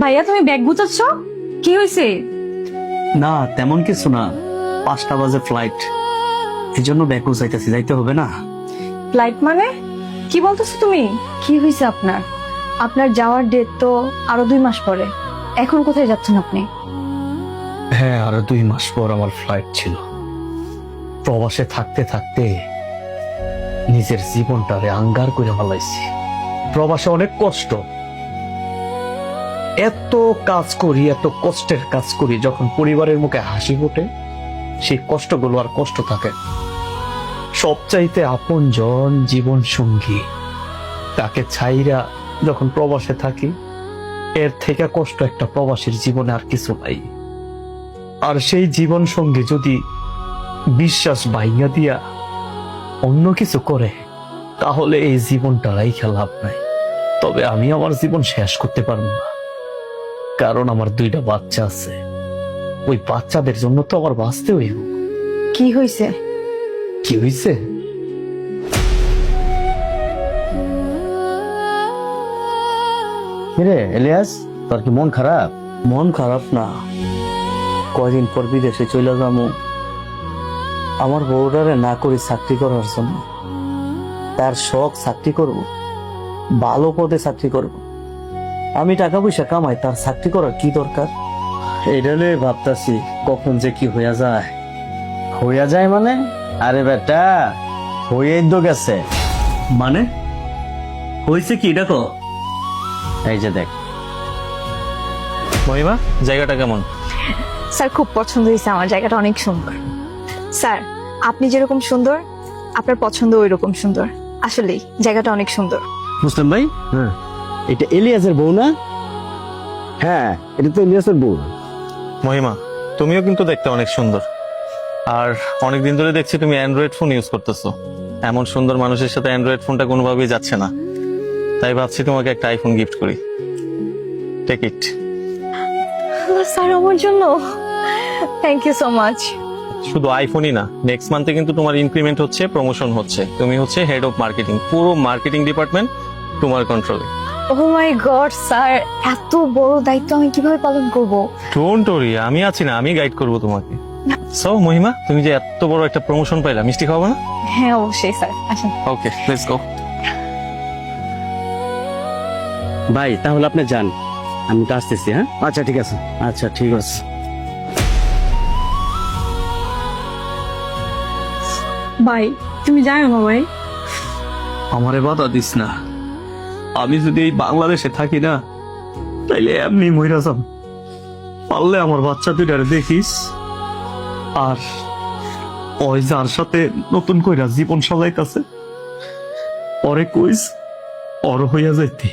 ভাইয়া তুমি ব্যাগ গুছাচ্ছ? কি হয়েছে? না তেমন কিছু না, 5টা বাজে ফ্লাইট, এই জন্য ব্যাগ গুছাইতেছি, যাইতে হবে না। ফ্লাইট মানে কি বলতেছো তুমি? কি হয়েছে আপনার? আপনার যাওয়ার ডেট তো আরো 2 মাস পরে। এখন কোথায় যাচ্ছেন আপনি? হ্যাঁ, আরো 2 মাস পর আমার ফ্লাইট ছিল। প্রবাসে থাকতে থাকতে নিজের জীবনটারে আঙ্গার করে ফেলাইছি। প্রবাসে অনেক কষ্ট, এত কাজ করি, এত কষ্টের কাজ করি, যখন পরিবারের মুখে হাসি ফোটে সেই কষ্টগুলো আর কষ্ট থাকে। সবচাইতে আপনজন জীবন সঙ্গী, তাকে ছাইরা যখন প্রবাসে থাকি, এর থেকে কষ্ট একটা প্রবাসীর জীবনে আর কিছু নাই। আর সেই জীবন সঙ্গী যদি বিশ্বাস ভাইঙ্গা দিয়া অন্য কিছু করে, তাহলে এই জীবনটা রাইখা লাভ নাই। তবে আমি আমার জীবন শেষ করতে পারবো না, কারণ আমার 2টা বাচ্চা আছে। ওই বাচ্চাদের জন্য তো আমার বাঁচতে হইব। কি হয়েছে? কি হয়েছে? কিরে এলিয়াস, তোর কি মন খারাপ? মন খারাপ না, কয়দিন পর বিদেশে চলে যাবো আমার বউটারে না করে চাকরি করার জন্য। তার শখ চাকরি করব, ভালো পদে চাকরি করব। আমি টাকা পয়সা কামাই, তার চাকরি করার কি দরকার? এইটালে ভাবতাছি কখন যে কি হইয়া যায়। হইয়া যায় মানে? আরে বেটা, হইয়াই তো গেছে। মানে হয়েছে কি দেখো? এই যে দেখ। মহিমা, জায়গাটা কেমন? স্যার খুব পছন্দ হয়েছে আমার, জায়গাটা অনেক সুন্দর। স্যার আপনি যেরকম সুন্দর, আপনার পছন্দ ওই রকম সুন্দর। আসলেই জায়গাটা অনেক সুন্দর। মুসলিম ভাই, হ্যাঁ এটা এলিয়াসের বউ না? হ্যাঁ, এটা তো এলিয়াসের বউ। মহিমা, তুমিও কিন্তু দেখতে অনেক সুন্দর। আর অনেকদিন ধরে দেখছি তুমি অ্যান্ড্রয়েড ফোন ইউজ করতেছো। এমন সুন্দর মানুষের সাথে অ্যান্ড্রয়েড ফোনটা কোনোভাবেই যাচ্ছে না। তাই ভাবছি তোমাকে একটা আইফোন গিফট করি। Take it. স্যার আমার জন্য? Thank you so much. শুধু আইফোনই না, নেক্সট মান্থে কিন্তু তোমার ইনক্রিমেন্ট হচ্ছে, প্রমোশন হচ্ছে। তুমি হচ্ছে হেড অফ মার্কেটিং, পুরো মার্কেটিং ডিপার্টমেন্ট তোমার কন্ট্রোলে। ও মাই গড স্যার, এত বড় দায়িত্ব আমি কিভাবে পালন করব? ডোন্ট ওরি, আমি আছি না, আমি গাইড করবো তোমাকে। সো মহিমা, তুমি যে এত বড় একটা প্রমোশন পাইলা, মিষ্টি খাওয়াবো না? হ্যাঁ অবশ্যই স্যার, আসেন। ওকে, লেটস গো। ভাই তাহলে আপনি যান, আমি তো আসতেছি। হ্যাঁ আচ্ছা ঠিক আছে। আচ্ছা ঠিক আছে। ভাই তুমি জানো না ভাই, আমারে বাধা দিস না। আমি যদি এই বাংলাদেশে থাকি না, তাইলে এমনি মইরা যাব। পারলে আমার বাচ্চা 2টারে দেখিস, আর ওই যার সাথে নতুন কইরা জীবন সাজাইতাছে, পরে কইস ওর হইয়া যাইতে।